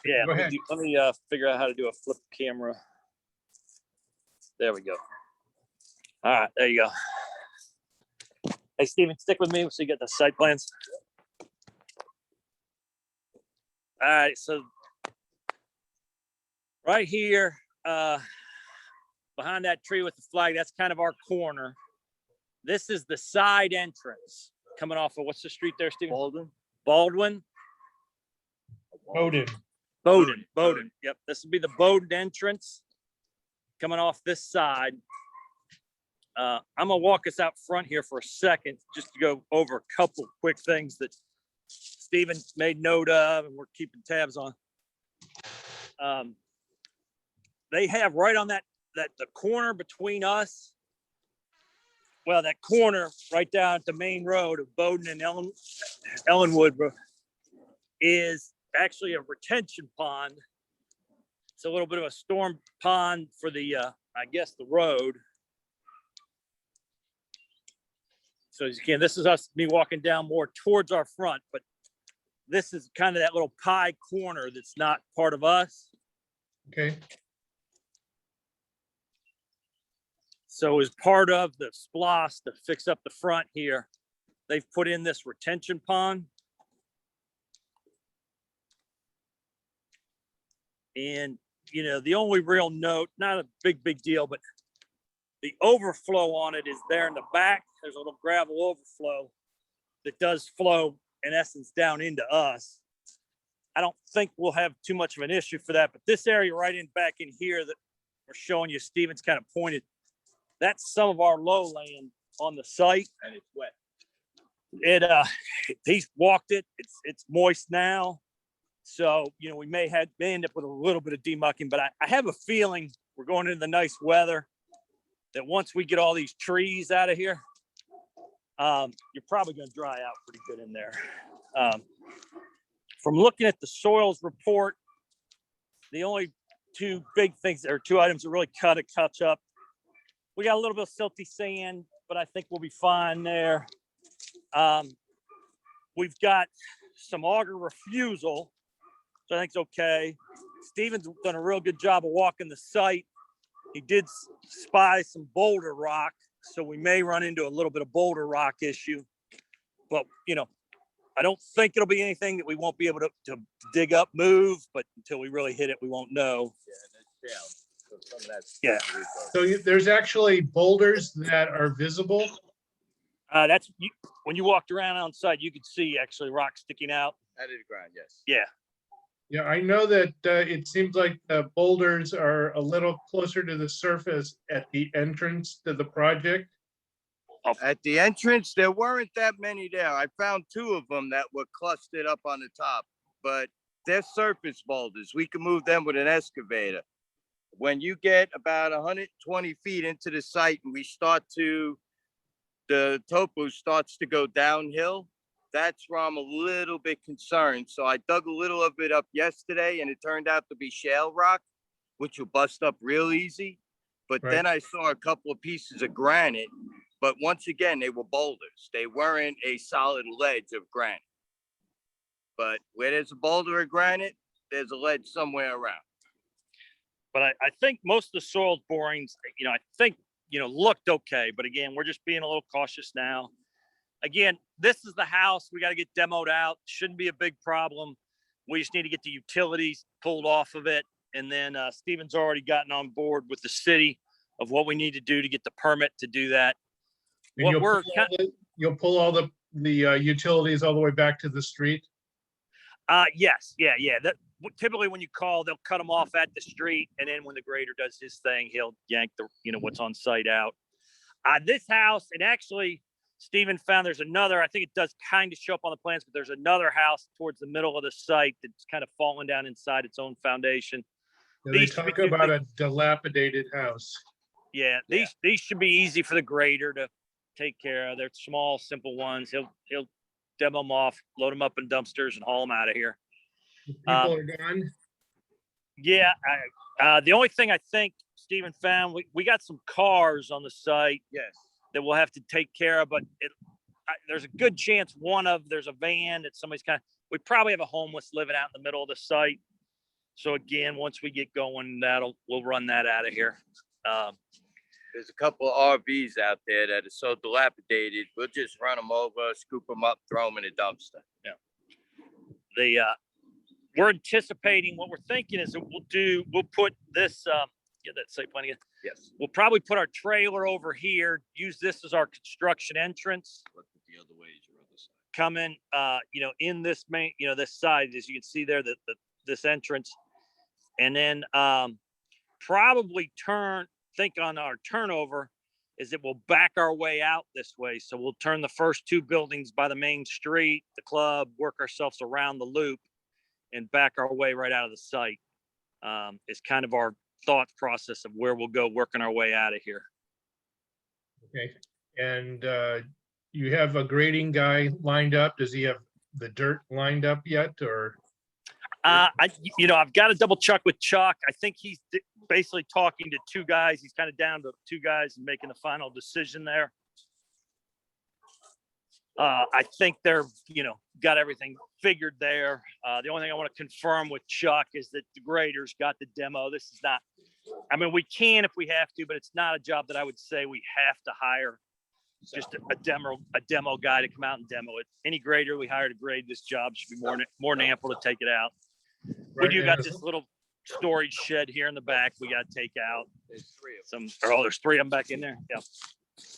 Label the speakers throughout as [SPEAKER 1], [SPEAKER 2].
[SPEAKER 1] Yeah,
[SPEAKER 2] Go ahead.
[SPEAKER 1] let me figure out how to do a flip camera. There we go. All right, there you go. Hey, Steven, stick with me so you get the site plans. All right, so right here, behind that tree with the flag, that's kind of our corner. This is the side entrance coming off of, what's the street there, Steven? Baldwin. Bowden. Yep, this would be the Bowden entrance coming off this side. I'm gonna walk us out front here for a second just to go over a couple quick things that Steven made note of and we're keeping tabs on. They have right on that the corner between us, well, that corner right down at the main road of Bowden and Ellenwood is actually a retention pond. It's a little bit of a storm pond for the, I guess, the road. So as you can, this is me walking down more towards our front, but this is kind of that little pie corner that's not part of us.
[SPEAKER 2] Okay.
[SPEAKER 1] So as part of the splosh to fix up the front here, they've put in this retention pond. And, you know, the only real note, not a big deal, but the overflow on it is there in the back. There's a little gravel overflow that does flow, in essence, down into us. I don't think we'll have too much of an issue for that, but this area right in back in here that we're showing you, Steven's kind of pointed, that's some of our lowland on the site. And it's wet. He's walked it. It's moist now. So, you know, we may end up with a little bit of demucking, but I have a feeling we're going into the nice weather that once we get all these trees out of here, you're probably going to dry out pretty good in there. From looking at the soils report, the only two big things, or two items that really catch up. We got a little bit of silty sand, but I think we'll be fine there. We've got some auger refusal, so I think it's okay. Steven's done a real good job of walking the site. He did spy some boulder rock, so we may run into a little bit of boulder rock issue. But, you know, I don't think it'll be anything that we won't be able to dig up, move, but until we really hit it, we won't know. Yeah.
[SPEAKER 2] So there's actually boulders that are visible.
[SPEAKER 1] That's when you walked around outside, you could see actually rock sticking out.
[SPEAKER 3] Out of the ground, yes.
[SPEAKER 1] Yeah.
[SPEAKER 2] Yeah, I know that it seems like the boulders are a little closer to the surface at the entrance to the project.
[SPEAKER 3] At the entrance, there weren't that many there. I found two of them that were clustered up on the top, but they're surface boulders. We can move them with an excavator. When you get about 120 feet into the site and the topo starts to go downhill, that's where I'm a little bit concerned. So I dug a little of it up yesterday and it turned out to be shale rock, which will bust up real easy. But then I saw a couple of pieces of granite, but once again, they were boulders. They weren't a solid ledge of granite. But where there's a boulder of granite, there's a ledge somewhere around.
[SPEAKER 1] But I think most of the soil borings, you know, I think, you know, looked okay. But again, we're just being a little cautious now. Again, this is the house. We got to get demoed out. Shouldn't be a big problem. We just need to get the utilities pulled off of it. And then Steven's already gotten on board with the city of what we need to do to get the permit to do that.
[SPEAKER 2] And you'll pull all the utilities all the way back to the street?
[SPEAKER 1] Yes. Yeah. Typically when you call, they'll cut them off at the street. And then when the grader does his thing, he'll yank the, you know, what's on site out. This house, and actually Steven found there's another, I think it does kind of show up on the plans, but there's another house towards the middle of the site that's kind of fallen down inside its own foundation.
[SPEAKER 2] Yeah, they talk about a dilapidated house.
[SPEAKER 1] Yeah, these should be easy for the grader to take care of. They're small, simple ones. He'll demo them off, load them up in dumpsters, and haul them out of here.
[SPEAKER 2] People are gone.
[SPEAKER 1] Yeah, the only thing I think Steven found, we got some cars on the site.
[SPEAKER 3] Yes.
[SPEAKER 1] That we'll have to take care of, but there's a good chance there's a van that somebody's we probably have a homeless living out in the middle of the site. So again, once we get going, we'll run that out of here.
[SPEAKER 3] There's a couple of RVs out there that are so dilapidated. We'll just run them over, scoop them up, throw them in a dumpster.
[SPEAKER 1] We're anticipating, what we're thinking is that we'll put this, get that site plan again.
[SPEAKER 3] Yes.
[SPEAKER 1] We'll probably put our trailer over here, use this as our construction entrance.
[SPEAKER 3] Look at the other way is your other side.
[SPEAKER 1] Come in, in this main, this side, as you can see there, this entrance. And then probably think on our turnover is that we'll back our way out this way. So we'll turn the first two buildings by the main street, the club, work ourselves around the loop and back our way right out of the site. Is kind of our thought process of where we'll go working our way out of here.
[SPEAKER 2] Okay, and you have a grading guy lined up. Does he have the dirt lined up yet, or?
[SPEAKER 1] I've got to double check with Chuck. I think he's basically talking to two guys. He's kind of down to two guys and making the final decision there. I think they're, got everything figured there. The only thing I want to confirm with Chuck is that the graders got the demo. This is not, we can if we have to, but it's not a job that I would say we have to hire just a demo guy to come out and demo it. Any grader we hire to grade this job should be more than ample to take it out. We do got this little storage shed here in the back we got to take out.
[SPEAKER 3] There's three of
[SPEAKER 1] them. There's three of them back in there. Yeah.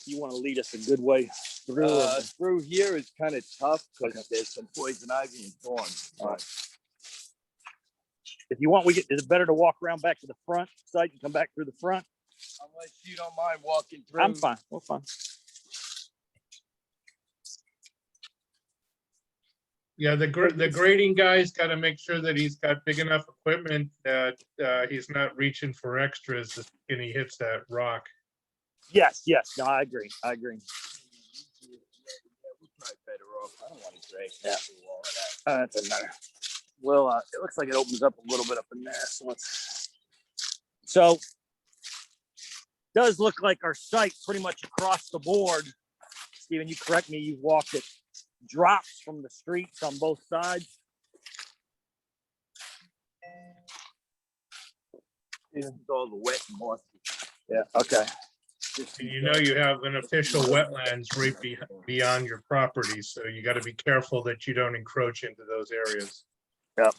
[SPEAKER 1] You want to lead us a good way through?
[SPEAKER 3] Through here is kind of tough because there's some poison ivy and thorns.
[SPEAKER 1] If you want, is it better to walk around back to the front site and come back through the front?
[SPEAKER 3] Unless you don't mind walking through.
[SPEAKER 1] I'm fine. We're fine.
[SPEAKER 2] Yeah, the grading guy's got to make sure that he's got big enough equipment that he's not reaching for extras and he hits that rock.
[SPEAKER 1] Yes. No, I agree.
[SPEAKER 3] We're probably better off. I don't want to drag through all of that.
[SPEAKER 1] That doesn't matter. Well, it looks like it opens up a little bit up in there. So does look like our site pretty much across the board. Stephen, you correct me. You've walked it. Drops from the streets on both sides.
[SPEAKER 3] It's all the wet and mossy.
[SPEAKER 1] Yeah. Okay.
[SPEAKER 2] And you have an official wetlands right beyond your property, so you got to be careful that you don't encroach into those areas.
[SPEAKER 1] Yep.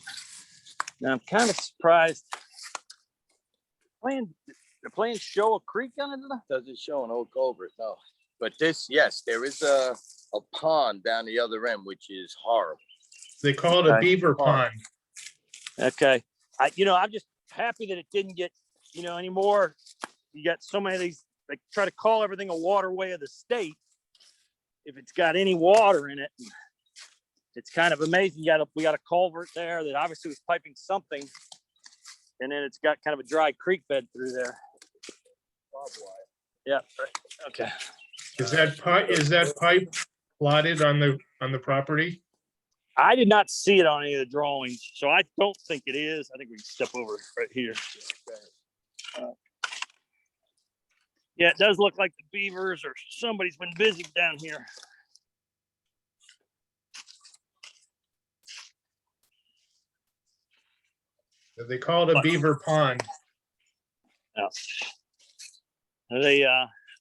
[SPEAKER 1] Now I'm kind of surprised. The plans show a creek on it.
[SPEAKER 3] Doesn't show an old culvert, no. But yes, there is a pond down the other end, which is horrible.
[SPEAKER 2] They call it a beaver pond.
[SPEAKER 1] Okay. I'm just happy that it didn't get, anymore. You got so many of these, they try to call everything a waterway of the state. If it's got any water in it, it's kind of amazing. We got a culvert there that obviously was piping something. And then it's got kind of a dry creek bed through there. Yeah. Okay.
[SPEAKER 2] Is that pipe plotted on the property?
[SPEAKER 1] I did not see it on any of the drawings, so I don't think it is. I think we can step over right here. Yeah, it does look like the beavers or somebody's been busy down here.
[SPEAKER 2] They call it a beaver pond.
[SPEAKER 1] Yeah.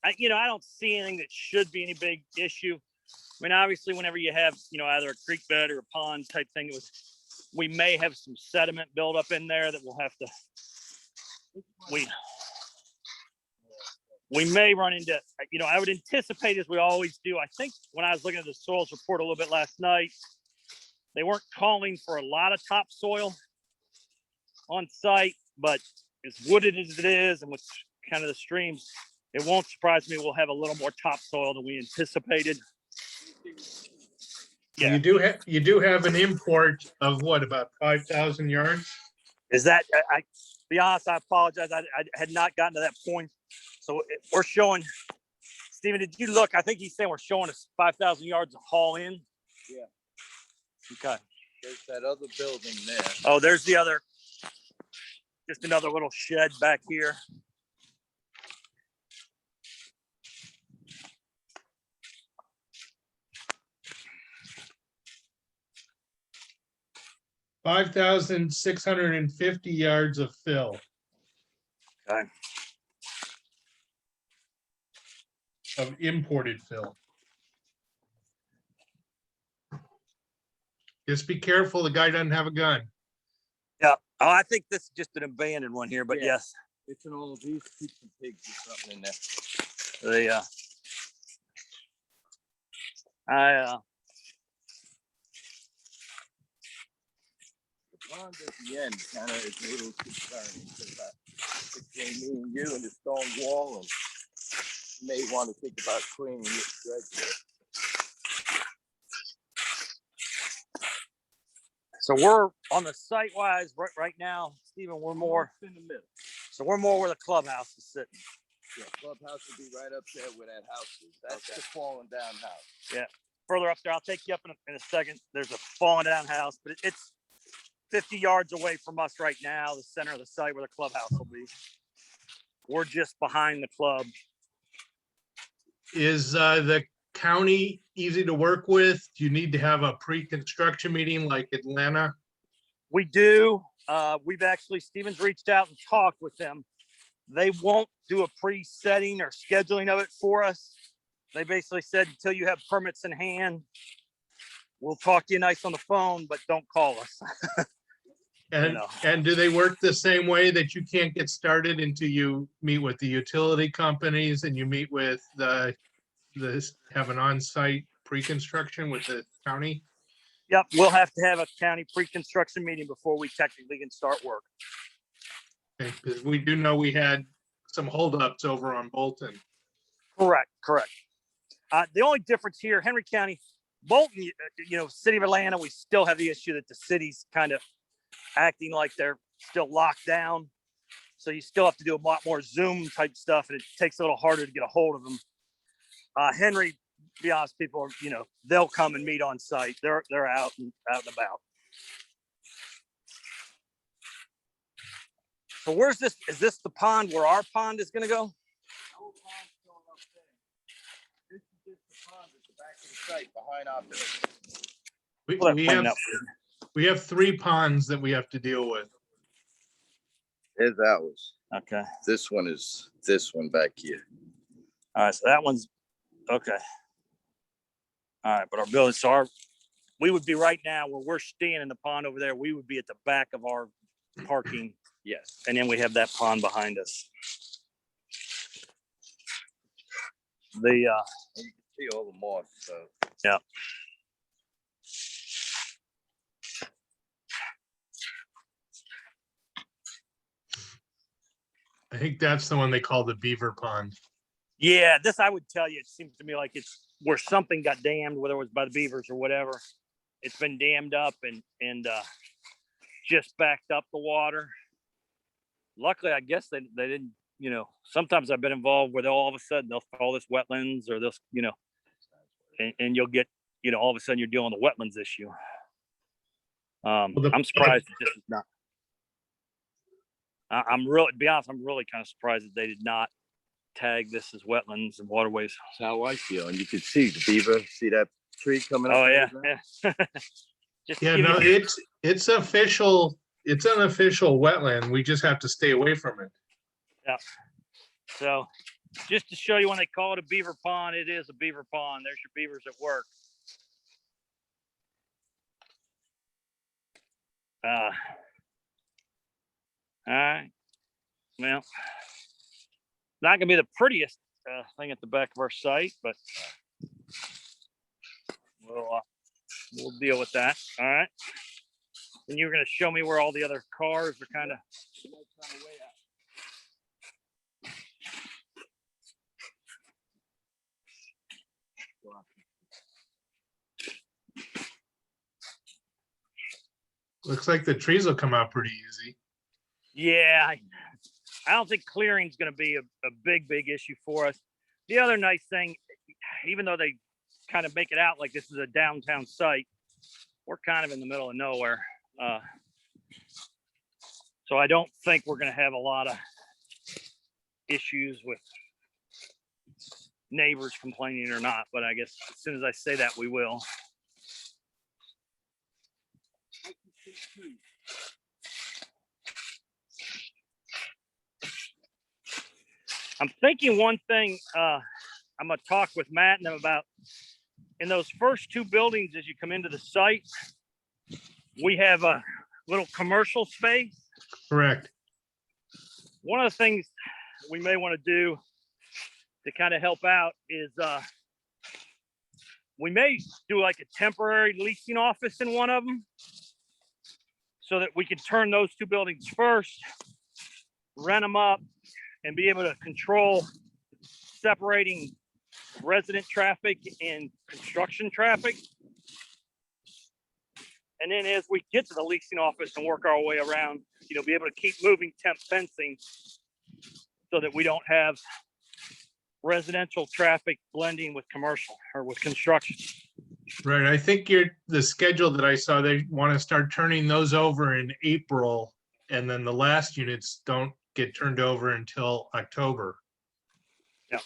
[SPEAKER 1] I don't see anything that should be any big issue. Obviously, whenever you have, either a creek bed or a pond type thing, we may have some sediment build up in there that we'll have to, we may run into, I would anticipate, as we always do. I think when I was looking at the soils report a little bit last night, they weren't calling for a lot of topsoil on site, but as wooded as it is and with kind of the streams, it won't surprise me we'll have a little more topsoil than we anticipated.
[SPEAKER 2] Yeah. You do have an import of what, about 5,000 yards?
[SPEAKER 1] Is that, to be honest, I apologize. I had not gotten to that point. So we're showing, Stephen, did you look? I think he's saying we're showing us 5,000 yards of haul in.
[SPEAKER 3] Yeah.
[SPEAKER 1] Okay.
[SPEAKER 3] There's that other building there.
[SPEAKER 1] Oh, there's the other, just another little shed back here.
[SPEAKER 2] 5,650 yards of fill.
[SPEAKER 1] Okay.
[SPEAKER 2] Of imported fill. Just be careful, the guy doesn't have a gun.
[SPEAKER 1] Yeah. Oh, I think this is just an abandoned one here, but
[SPEAKER 3] Yeah.
[SPEAKER 1] yes,
[SPEAKER 3] It's an old, these keep some pigs or something in there.
[SPEAKER 1] the
[SPEAKER 3] The pond at the end kind of is a little concerning because between me and you and the stone wall, and you may want to think about cleaning it.
[SPEAKER 1] so we're on the site wise right now, Stephen. We're more
[SPEAKER 3] in the middle.
[SPEAKER 1] so we're more where the clubhouse is sitting.
[SPEAKER 3] Yeah, clubhouse would be right up there where that house is. That's the falling down house.
[SPEAKER 1] Further up there, I'll take you up in a second. There's a fallen down house, but it's 50 yards away from us right now, the center of the site where the clubhouse will be. We're just behind the club.
[SPEAKER 2] Is the county easy to work with? Do you need to have a pre-construction meeting like Atlanta?
[SPEAKER 1] We do. We've actually, Stevens reached out and talked with them. They won't do a pre-setting or scheduling of it for us. They basically said, until you have permits in hand, we'll talk to you nice on the phone, but don't call us.
[SPEAKER 2] And,
[SPEAKER 1] know.
[SPEAKER 2] and do they work the same way that you can't get started until you meet with the utility companies and you meet with have an on-site pre-construction with the county?
[SPEAKER 1] Yep, we'll have to have a county pre-construction meeting before we technically can start work.
[SPEAKER 2] Because we do know we had some holdups over on Bolton.
[SPEAKER 1] Correct. The only difference here, Henry County, Bolton, city of Atlanta, we still have the issue that the city's kind of acting like they're still locked down. So you still have to do a lot more Zoom type stuff, and it takes a little harder to get a hold of them. Henry, to be honest, people, they'll come and meet on site. They're out and about. So where's this? Is this the pond where our pond is going to go?
[SPEAKER 3] This is just the pond at the back of the site behind our building.
[SPEAKER 2] We have 3 ponds that we have to deal with.
[SPEAKER 3] There's ours.
[SPEAKER 1] Okay.
[SPEAKER 3] This one is this one back here.
[SPEAKER 1] All right. So that one's okay. All right. But our building, we would be right now where we're staying in the pond over there. We would be at the back of our parking.
[SPEAKER 3] Yes.
[SPEAKER 1] And then we have that pond behind us.
[SPEAKER 3] You can see all the moss. So.
[SPEAKER 1] Yeah.
[SPEAKER 2] I think that's the one they call the beaver pond.
[SPEAKER 1] Yeah, this I would tell you, it seems to me like it's where something got dammed, whether it was by the beavers or whatever. It's been dammed up and just backed up the water. Luckily, I guess they didn't, sometimes I've been involved where all of a sudden they'll call this wetlands or this, and you'll get, all of a sudden you're dealing with a wetlands issue. I'm surprised that this is not. To be honest, I'm really kind of surprised that they did not tag this as wetlands and waterways.
[SPEAKER 3] That's how I feel. And you can see the beaver, see that tree coming up.
[SPEAKER 1] Oh yeah.
[SPEAKER 2] It's official. It's an official wetland. We just have to stay away from it.
[SPEAKER 1] Yeah. So just to show you, when they call it a beaver pond, it is a beaver pond. There's your beavers at work. All right. Well, not gonna be the prettiest thing at the back of our site, but we'll deal with that. All right. And you're gonna show me where all the other cars are kind of.
[SPEAKER 2] Looks like the trees will come out pretty easy.
[SPEAKER 1] Yeah, I don't think clearing is going to be a big issue for us. The other nice thing, even though they kind of make it out like this is a downtown site, we're kind of in the middle of nowhere. So I don't think we're going to have a lot of issues with neighbors complaining or not, but I guess as soon as I say that, we will. I'm thinking one thing I'm gonna talk with Matt and them about. In those first two buildings as you come into the site, we have a little commercial space.
[SPEAKER 2] Correct.
[SPEAKER 1] One of the things we may want to do to kind of help out is we may do like a temporary leasing office in one of them so that we can turn those two buildings first, rent them up, and be able to control separating resident traffic and construction traffic. And then as we get to the leasing office and work our way around, you know, be able to keep moving temp fencing so that we don't have residential traffic blending with commercial or with construction.
[SPEAKER 2] Right. I think the schedule that I saw, they want to start turning those over in April. And then the last units don't get turned over until October.
[SPEAKER 1] Yeah.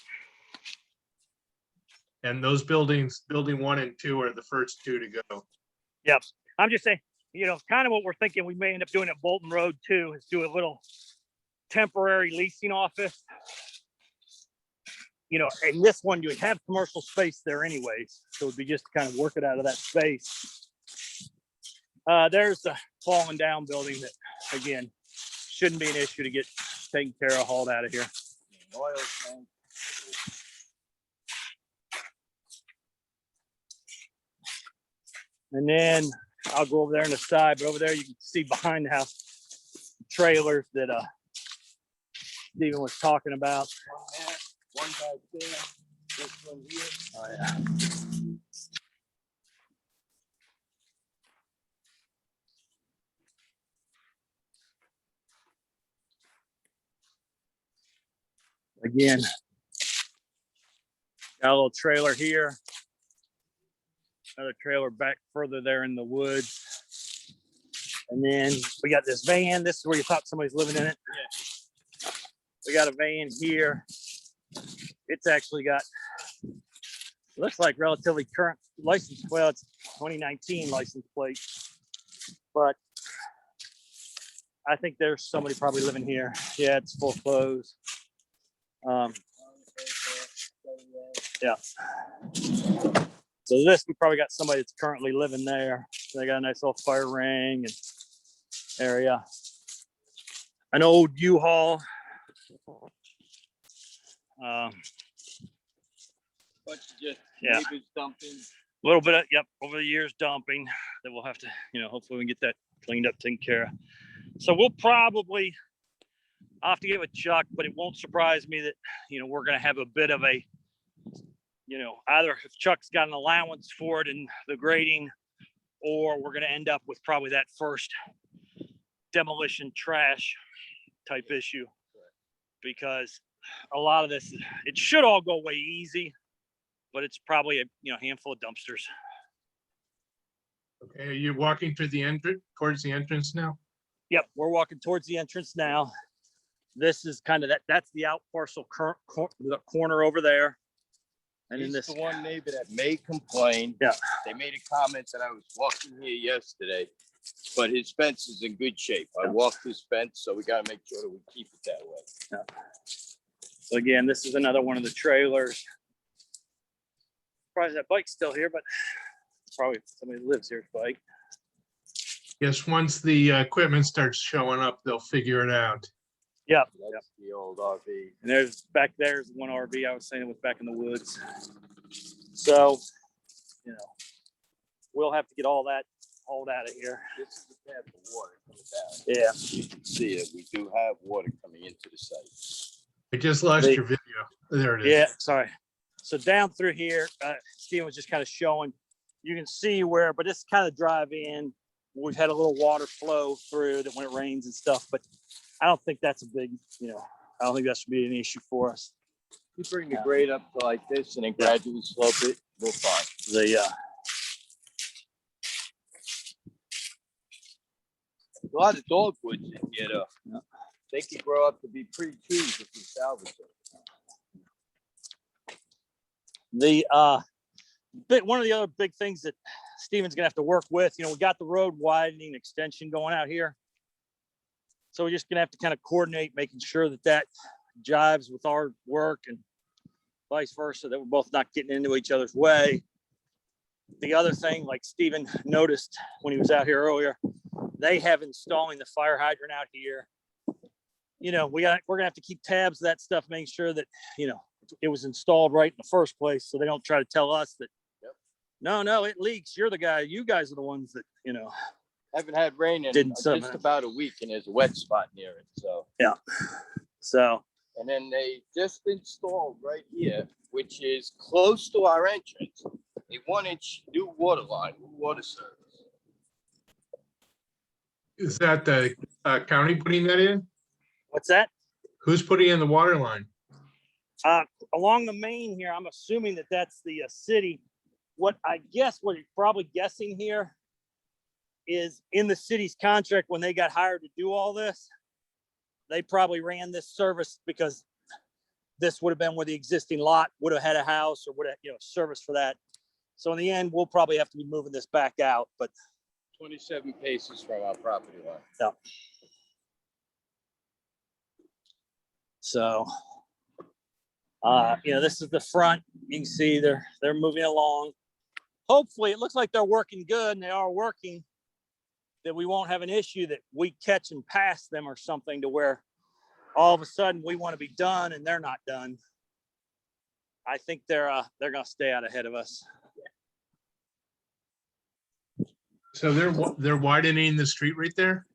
[SPEAKER 2] And those buildings, building 1 and 2 are the first 2 to go.
[SPEAKER 1] Yep. I'm just saying, you know, kind of what we're thinking we may end up doing at Bolton Road too, is do a little temporary leasing office. You know, and this one you would have commercial space there anyways. So it'd be just to kind of work it out of that space. There's the falling down building that, again, shouldn't be an issue to get taken care of, hauled out of here. Oil tank. And then I'll go over there on the side, but over there you can see behind the house trailers that Stephen was talking about. One back there, this one here. Oh yeah. Again, got a little trailer here. Another trailer back further there in the woods. And then we got this van. This is where you thought somebody's living in it. Yeah. We got a van here. It's actually got, looks like relatively current license. Well, it's 2019 license plate, but I think there's somebody probably living here. Yeah, it's full closed. Yeah. So this, we probably got somebody that's currently living there. They got a nice little fire ring and area. An old U-Haul.
[SPEAKER 3] But just
[SPEAKER 1] Yeah.
[SPEAKER 3] neighbors dumping.
[SPEAKER 1] A little bit of, yep, over the years dumping that we'll have to, you know, hopefully we can get that cleaned up, taken care of. So we'll probably, I'll have to get with Chuck, but it won't surprise me that, you know, we're going to have a bit of a, you know, either if Chuck's got an allowance for it in the grading, or we're going to end up with probably that first demolition trash type issue, because a lot of this, it should all go away easy, but it's probably a, you know, handful of dumpsters.
[SPEAKER 2] Okay, are you walking to the entrance, towards the entrance now?
[SPEAKER 1] Yep, we're walking towards the entrance now. This is kind of that's the out parcel the corner over there. And
[SPEAKER 3] He's
[SPEAKER 1] in this,
[SPEAKER 3] the one neighbor that may complain.
[SPEAKER 1] Yeah.
[SPEAKER 3] They made a comment that I was walking here yesterday, but his fence is in good shape. I walked his fence, so we gotta make sure that we keep it that way.
[SPEAKER 1] yeah. So again, this is another one of the trailers. Probably that bike's still here, but probably somebody who lives here's bike.
[SPEAKER 2] Yes, once the equipment starts showing up, they'll figure it out.
[SPEAKER 1] Yeah.
[SPEAKER 3] That's the old RV.
[SPEAKER 1] And there's back there's one RV I was saying was back in the woods. So, you know, we'll have to get all that hauled out of here.
[SPEAKER 3] This is the path of water coming down.
[SPEAKER 1] Yeah.
[SPEAKER 3] You can see it. We do have water coming into the site.
[SPEAKER 2] I just lost your video. There it is.
[SPEAKER 1] Yeah, sorry. So down through here, Steve was just kind of showing, you can see where, but it's kind of drive in. We've had a little water flow through that when it rains and stuff, but I don't think that's a big, you know, I don't think that should be an issue for us.
[SPEAKER 3] You bring the grade up to like this and then gradually slope it, we'll find. A lot of dogwoods in here though.
[SPEAKER 1] Yeah.
[SPEAKER 3] They could grow up to be pretty trees if you salvage them.
[SPEAKER 1] One of the other big things that Steven's gonna have to work with. We got the road widening extension going out here. So we're just gonna have to kind of coordinate, making sure that that jives with our work and vice versa, that we're both not getting into each other's way. The other thing, like Steven noticed when he was out here earlier, they have installing the fire hydrant out here. We're gonna have to keep tabs of that stuff, making sure that, it was installed right in the first place. So they don't try to tell us that, no, it leaks. You're the guy. You guys are the ones that,
[SPEAKER 3] Haven't had rain in
[SPEAKER 1] Didn't
[SPEAKER 3] just
[SPEAKER 1] somehow.
[SPEAKER 3] about a week, and there's a wet spot near it. So,
[SPEAKER 1] yeah. So,
[SPEAKER 3] and then they just installed right here, which is close to our entrance, a 1-inch new water line, new water service.
[SPEAKER 2] Is that the county putting that in?
[SPEAKER 1] what's that?
[SPEAKER 2] Who's putting in the water line?
[SPEAKER 1] Along the main here, I'm assuming that that's the city. What you're probably guessing here is in the city's contract when they got hired to do all this, they probably ran this service because this would have been where the existing lot would have had a house or would have, service for that. So in the end, we'll probably have to be moving this back out, but
[SPEAKER 3] 27 paces from our property line.
[SPEAKER 1] yeah. So, this is the front. You can see they're moving along. Hopefully, it looks like they're working good, and they are working. That we won't have an issue that we catch and pass them or something to where all of a sudden we want to be done and they're not done. I think they're going to stay out ahead of us.
[SPEAKER 2] So they're widening the street right there?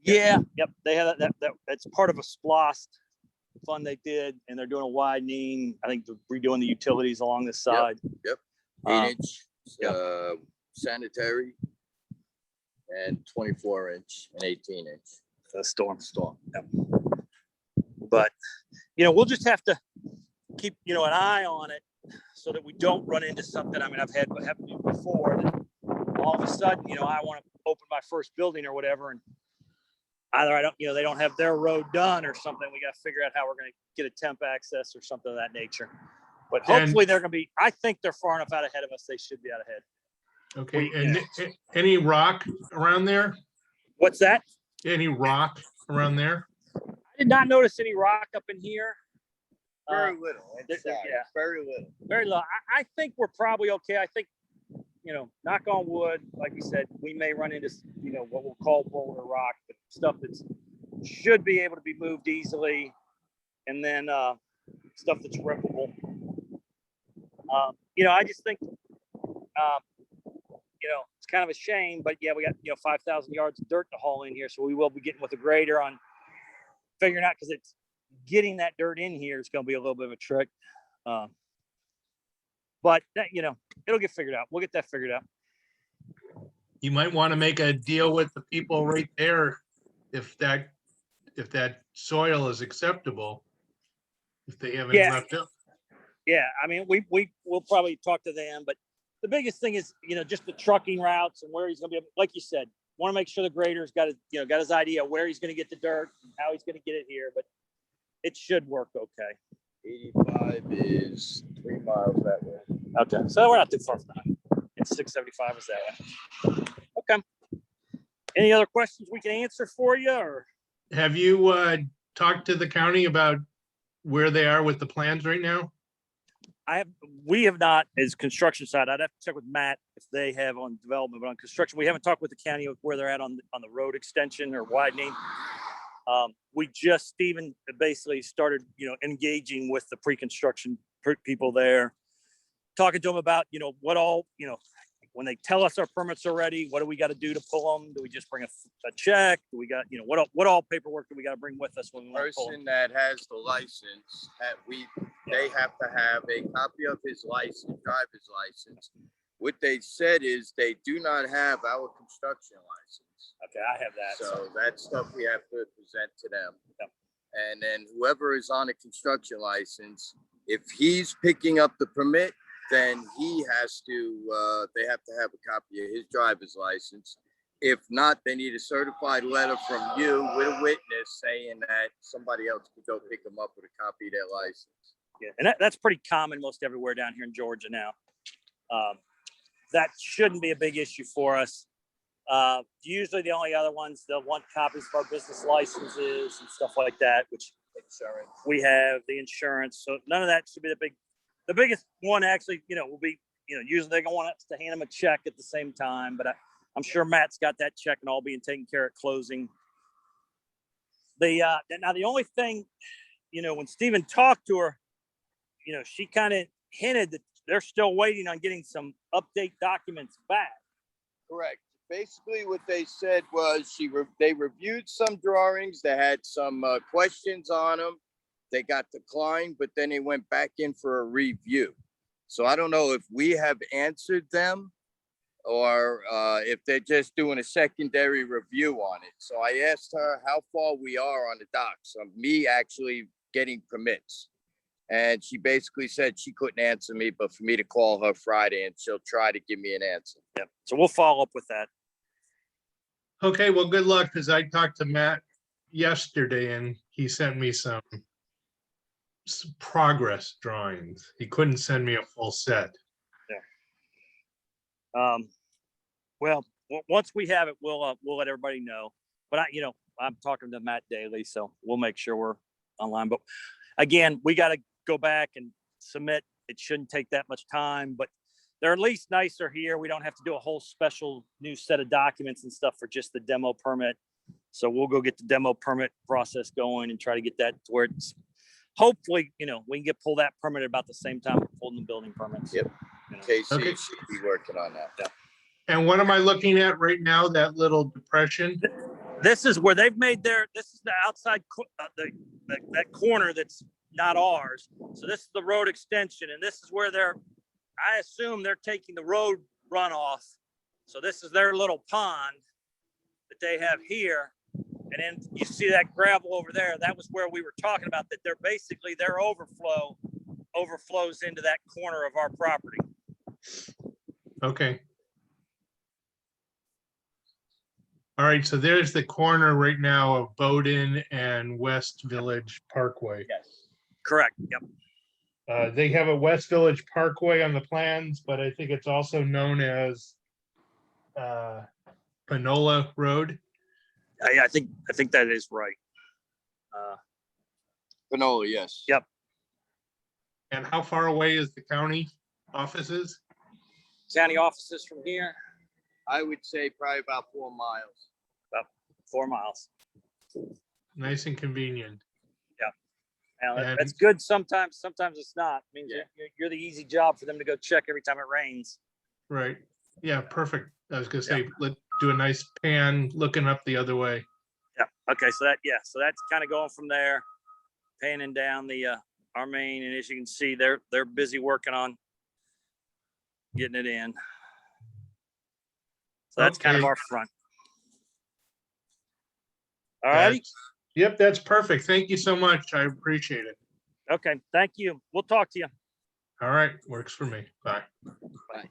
[SPEAKER 1] Yeah. Yep. They have that's part of a SPLOST fund they did, and they're doing a widening. I think they're redoing the utilities along this side.
[SPEAKER 3] Yep. 8-inch sanitary and 24-inch and 18-inch.
[SPEAKER 1] The storm. Yep. But we'll just have to keep an eye on it so that we don't run into something. I mean, I've had what happened to me before that all of a sudden, I want to open my first building or whatever, and either they don't have their road done or something. We got to figure out how we're going to get a temp access or something of that nature. But hopefully they're going to be, I think they're far enough out ahead of us. They should be out ahead.
[SPEAKER 2] Okay. And any rock around there?
[SPEAKER 1] What's that?
[SPEAKER 2] Any rock around there?
[SPEAKER 1] I did not notice any rock up in here.
[SPEAKER 3] Very little.
[SPEAKER 1] Yeah.
[SPEAKER 3] Very little.
[SPEAKER 1] Very low. I think we're probably okay. I think, knock on wood, like we said, we may run into, what we'll call boulder rock, but stuff that should be able to be moved easily. And then stuff that's rippable. I just think, it's kind of a shame, but yeah, we got, 5,000 yards of dirt to haul in here. So we will be getting with a grader on figuring out, because it's getting that dirt in here is going to be a little bit of a trick. But that, it'll get figured out. We'll get that figured out.
[SPEAKER 2] You might want to make a deal with the people right there if that soil is acceptable. If they haven't left up.
[SPEAKER 1] Yeah, I mean, we'll probably talk to them, but the biggest thing is, just the trucking routes and where he's going to be. Like you said, want to make sure the grader's got his idea where he's going to get the dirt and how he's going to get it here, but it should work okay.
[SPEAKER 3] 85 is 3 miles that way.
[SPEAKER 1] Okay, so we're not too far from that. It's 675 is that way. Okay. Any other questions we can answer for you, or?
[SPEAKER 2] Have you talked to the county about where they are with the plans right now?
[SPEAKER 1] We have not, as construction side. I'd have to check with Matt if they have on development, but on construction, we haven't talked with the county of where they're at on the road extension or widening. Steven basically started, engaging with the pre-construction people there, talking to them about, what all, when they tell us our permits are ready, what do we got to do to pull them? Do we just bring a check? Do we got, what all paperwork do we got to bring with us when we want to pull them?
[SPEAKER 3] Person that has the license, they have to have a copy of his license, driver's license. What they said is they do not have our construction license.
[SPEAKER 1] Okay, I have that.
[SPEAKER 3] So that stuff we have to present to them.
[SPEAKER 1] Yep.
[SPEAKER 3] And then whoever is on a construction license, if he's picking up the permit, then they have to have a copy of his driver's license. If not, they need a certified letter from you with a witness saying that somebody else could go pick them up with a copy of their license.
[SPEAKER 1] Yeah, and that's pretty common most everywhere down here in Georgia now. that shouldn't be a big issue for us. Usually the only other ones, they'll want copies of our business licenses and stuff like that, which we have the insurance. So none of that should be the biggest one actually, will be, usually they're going to want us to hand them a check at the same time, but I'm sure Matt's got that check and all being taken care at closing. Now the only thing, when Stephen talked to her, she kind of hinted that they're still waiting on getting some update documents back.
[SPEAKER 3] Correct. Basically, what they said was they reviewed some drawings. They had some questions on them. They got declined, but then they went back in for a review. So I don't know if we have answered them or if they're just doing a secondary review on it. So I asked her how far we are on the docs of me actually getting permits. And she basically said she couldn't answer me, but for me to call her Friday and she'll try to give me an answer.
[SPEAKER 1] Yeah. So we'll follow up with that.
[SPEAKER 2] Okay, well, good luck, because I talked to Matt yesterday and he sent me some progress drawings. He couldn't send me a full set.
[SPEAKER 1] Well, once we have it, we'll let everybody know. But I'm talking to Matt daily, so we'll make sure we're online. But again, we got to go back and submit. It shouldn't take that much time, but they're at least nicer here. We don't have to do a whole special new set of documents and stuff for just the demo permit. So we'll go get the demo permit process going and try to get that to where it's hopefully, we can pull that permit about the same time we're pulling the building permits.
[SPEAKER 3] Yep. Casey
[SPEAKER 2] Okay.
[SPEAKER 3] should be working on that.
[SPEAKER 1] Yeah.
[SPEAKER 2] And what am I looking at right now? That little depression?
[SPEAKER 1] This is where they've made this is the outside, that corner that's not ours. So this is the road extension, and this is where I assume they're taking the road runoff. So this is their little pond that they have here. And then you see that gravel over there. That was where we were talking about that their overflow overflows into that corner of our property.
[SPEAKER 2] Okay. All right, so there's the corner right now of Bowden and West Village Parkway.
[SPEAKER 1] Yes. Correct. Yep.
[SPEAKER 2] They have a West Village Parkway on the plans, but I think it's also known as Panola Road.
[SPEAKER 1] I think that is right.
[SPEAKER 3] Panola, yes.
[SPEAKER 1] Yep.
[SPEAKER 2] And how far away is the county offices?
[SPEAKER 1] County offices from here,
[SPEAKER 3] I would say probably about 4 miles.
[SPEAKER 1] about 4 miles.
[SPEAKER 2] Nice and convenient.
[SPEAKER 1] Now,
[SPEAKER 2] And-
[SPEAKER 1] that's good sometimes. Sometimes it's not. It means
[SPEAKER 3] Yeah.
[SPEAKER 1] you're the easy job for them to go check every time it rains.
[SPEAKER 2] Right. Yeah, perfect. I was gonna say, let's do a nice pan looking up the other way.
[SPEAKER 1] Yeah. Okay. So that's kind of going from there, panning down our main, and as you can see, they're busy working on getting it in. So that's kind of
[SPEAKER 2] Okay.
[SPEAKER 1] our front. All righty.
[SPEAKER 2] Yep, that's perfect. Thank you so much. I appreciate it.
[SPEAKER 1] Okay. Thank you. We'll talk to you.
[SPEAKER 2] All right, works for me. Bye.
[SPEAKER 3] Bye.